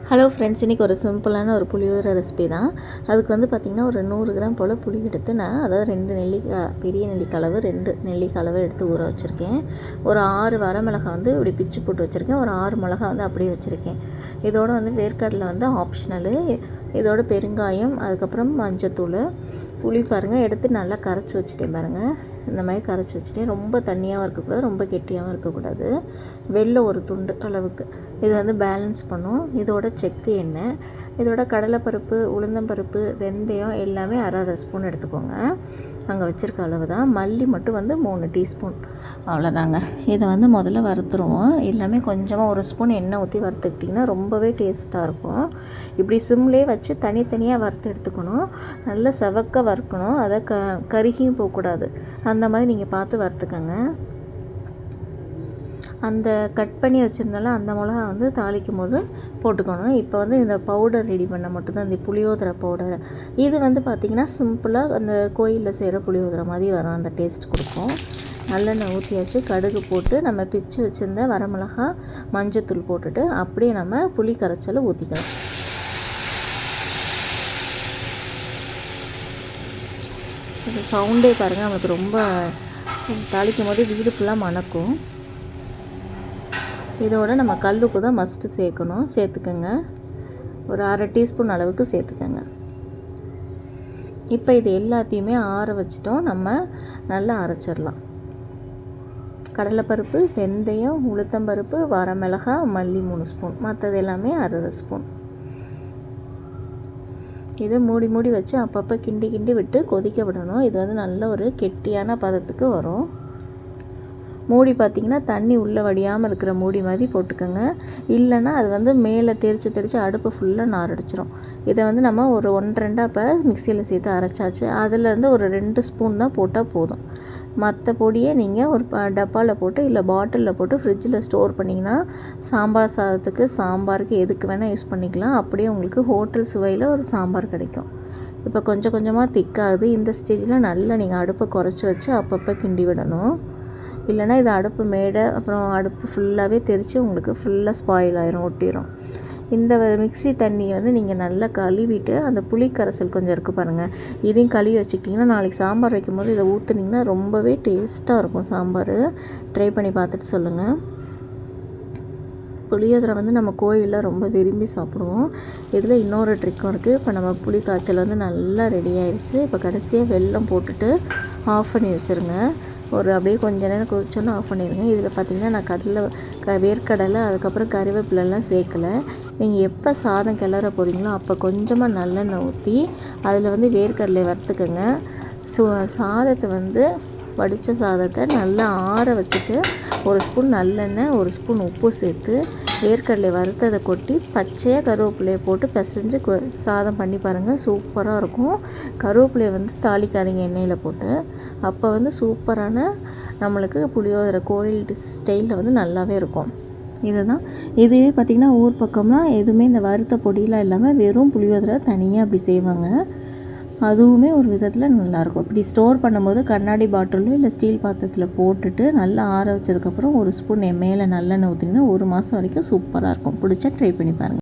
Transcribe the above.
Hello friends, இன்றைக்கி ஒரு சிம்பிளான ஒரு புளியோதரை ரெசிபி தான். அதுக்கு வந்து பார்த்திங்கன்னா ஒரு 100 கிராம் போல் புளி எடுத்து நான் அதாவது 2 நெல்லிக்காய், பெரிய நெல்லிக்காய் அளவு 2 நெல்லிக்காய் அளவு எடுத்து ஊற வச்சுருக்கேன். ஒரு 6 வரமிளகாய் வந்து இப்படி பிச்சு போட்டு வச்சுருக்கேன். ஒரு 6 மிளகா வந்து அப்படியே வச்சுருக்கேன். இதோட வந்து வேர்க்கடலை வந்து ஆப்ஷனலு. இதோட பெருங்காயம், அதுக்கப்புறம் மஞ்சத்தூள், புளி பாருங்கள் எடுத்து நல்லா கரைச்சி வச்சுட்டேன் பாருங்கள். இந்த மாதிரி கரைச்சி வச்சுட்டேன். ரொம்ப தண்ணியாகவும் இருக்கக்கூடாது, ரொம்ப கெட்டியாகவும் இருக்கக்கூடாது. வெல்லம் ஒரு துண்டு அளவுக்கு இது வந்து பேலன்ஸ் பண்ணும். இதோட செக்கு எண்ணெய், இதோட கடலைப்பருப்பு, உளுந்தம்பருப்பு, வெந்தயம் எல்லாமே அரை ஸ்பூன் எடுத்துக்கோங்க. அங்கே வச்சுருக்க அளவு தான். மல்லி மட்டும் வந்து 3 டீஸ்பூன், அவ்வளோதாங்க. இதை வந்து முதல்ல வறுத்துருவோம். எல்லாமே கொஞ்சமாக 1 ஸ்பூன் எண்ணெய் ஊற்றி வறுத்துக்கிட்டிங்கன்னா ரொம்பவே டேஸ்ட்டாக இருக்கும். இப்படி சிம்லேயே வச்சு தனித்தனியாக வறுத்து எடுத்துக்கணும். நல்லா செவக்க வறுக்கணும். அதை கருகியும் போகக்கூடாது. அந்த மாதிரி நீங்கள் பார்த்து வறுத்துக்கங்க. அந்த கட் பண்ணி வச்சுருந்தால அந்த மிளகா வந்து தாளிக்கும் போது போட்டுக்கணும். இப்போ வந்து இந்த பவுடர் ரெடி பண்ண மட்டும்தான், இந்த புளியோதரை பவுடர். இது வந்து பார்த்திங்கன்னா சிம்பிளாக அந்த கோயிலில் செய்கிற புளியோதரை மாதிரி வரும், அந்த டேஸ்ட் கொடுக்கும். நல்லெண்ணெய் ஊற்றியாச்சு, கடுகு போட்டு நம்ம பிச்சு வச்சுருந்த வரமிளகா, மஞ்சத்தூள் போட்டுட்டு அப்படியே நம்ம புளி கரைச்சலை ஊற்றிக்கலாம். இந்த சவுண்டே பாருங்கள், நமக்கு ரொம்ப தாளிக்கும் போது வீடு ஃபுல்லாக மணக்கும். இதோட நம்ம கல்லுப்பு தான் மஸ்ட்டு சேர்க்கணும். சேர்த்துக்கங்க. ஒரு அரை டீஸ்பூன் அளவுக்கு சேர்த்துக்கங்க. இப்போ இது எல்லாத்தையுமே ஆற வச்சிட்டோம். நம்ம நல்லா அரைச்சிடலாம். கடலைப்பருப்பு, வெந்தயம், உளுத்தம்பருப்பு, வரமிளகாய், மல்லி 3 ஸ்பூன், மற்றது எல்லாமே அரை ஸ்பூன். இதை மூடி மூடி வச்சு அப்பப்போ கிண்டி கிண்டி விட்டு கொதிக்க விடணும். இது வந்து நல்ல ஒரு கெட்டியான பதத்துக்கு வரும். மூடி பார்த்திங்கன்னா தண்ணி உள்ளே வடியாமல் இருக்கிற மூடி மாதிரி போட்டுக்கோங்க. இல்லைன்னா அது வந்து மேலே தெரித்து அடுப்பு ஃபுல்லாக நாரடிச்சிடும். இதை வந்து நம்ம ஒரு 1-2 இப்போ மிக்சியில் சேர்த்து அரைச்சாச்சு. அதிலேருந்து ஒரு 2 ஸ்பூன் தான் போட்டால் போதும். மற்ற பொடியை நீங்கள் ஒரு டப்பாவில் போட்டு இல்லை பாட்டிலில் போட்டு ஃப்ரிட்ஜில் ஸ்டோர் பண்ணிங்கன்னா சாம்பார் சாதத்துக்கு, சாம்பாருக்கு எதுக்கு வேணால் யூஸ் பண்ணிக்கலாம். அப்படியே உங்களுக்கு ஹோட்டல் சுவையில் ஒரு சாம்பார் கிடைக்கும். இப்போ கொஞ்சம் கொஞ்சமாக திக்காகுது. இந்த ஸ்டேஜில் நல்லா நீங்கள் அடுப்பை குறைச்சி வச்சு அப்பப்போ கிண்டி விடணும். இல்லைனா இது அடுப்பு மேடை, அப்புறம் அடுப்பு ஃபுல்லாகவே தெரித்து உங்களுக்கு ஃபுல்லாக ஸ்பாயில் ஆயிரும், ஒட்டிடும். இந்த மிக்ஸி தண்ணியை வந்து நீங்கள் நல்லா கழுவிட்டு அந்த புளி கரைசல் கொஞ்சம் இருக்குது பாருங்கள், இதையும் கழுவி வச்சுக்கிட்டிங்கன்னா நாளைக்கு சாம்பார் வைக்கும்போது இதை ஊற்றுனீங்கன்னா ரொம்பவே டேஸ்ட்டாக இருக்கும் சாம்பார். ட்ரை பண்ணி பார்த்துட்டு சொல்லுங்கள். புளியோதரை வந்து நம்ம கோயிலில் ரொம்ப விரும்பி சாப்பிடுவோம். இதில் இன்னொரு ட்ரிக்கும் இருக்குது. இப்போ நம்ம புளி காய்ச்சல் வந்து நல்லா ரெடி ஆயிடுச்சு. இப்போ கடைசியாக வெல்லம் போட்டுட்டு ஆஃப் பண்ணி வச்சுருங்க. ஒரு அப்படியே கொஞ்சம் நேரம் கொதிச்சோன்னு ஆஃப் பண்ணிடுங்க. இதில் பார்த்திங்கன்னா நான் வேர்க்கடலை, அதுக்கப்புறம் கறிவேப்பிலெல்லாம் சேர்க்கலை. நீங்கள் எப்போ சாதம் கிளற போகிறீங்களோ அப்போ கொஞ்சமாக நல்லெண்ணெய் ஊற்றி அதில் வந்து வேர்க்கடலை வறுத்துக்கோங்க. சாதத்தை வந்து வடித்த சாதத்தை நல்லா ஆற வச்சுட்டு 1 ஸ்பூன் நல்லெண்ணெய், 1 ஸ்பூன் உப்பு சேர்த்து வேர்க்கடலை வறுத்ததை கொட்டி பச்சையாக கருவேப்பிலையை போட்டு பிசைஞ்சு சாதம் பண்ணி பாருங்கள், சூப்பராக இருக்கும். கருவேப்பிலையை வந்து தாளிக்காதீங்க எண்ணெயில் போட்டு. அப்போ வந்து சூப்பரான நம்மளுக்கு புளியோதரை கோயில் ஸ்டைலில் வந்து நல்லாவே இருக்கும். இதுதான். இதுவே பார்த்திங்கன்னா ஊர் பக்கம்லாம் எதுவுமே இந்த வறுத்த பொடியெலாம் இல்லாமல் வெறும் புளியோதரை தனியாக அப்படி செய்வாங்க. அதுவுமே ஒரு விதத்தில் நல்லாயிருக்கும். இப்படி ஸ்டோர் பண்ணும்போது கண்ணாடி பாட்டிலோ இல்லை ஸ்டீல் பாத்திரத்தில் போட்டுட்டு நல்லா ஆற வச்சதுக்கப்புறம் 1 ஸ்பூன் மேலே நல்லெண்ணெய் ஊற்றிங்கன்னா 1 மாதம் வரைக்கும் சூப்பராக இருக்கும். பிடிச்சா ட்ரை பண்ணி பாருங்கள்.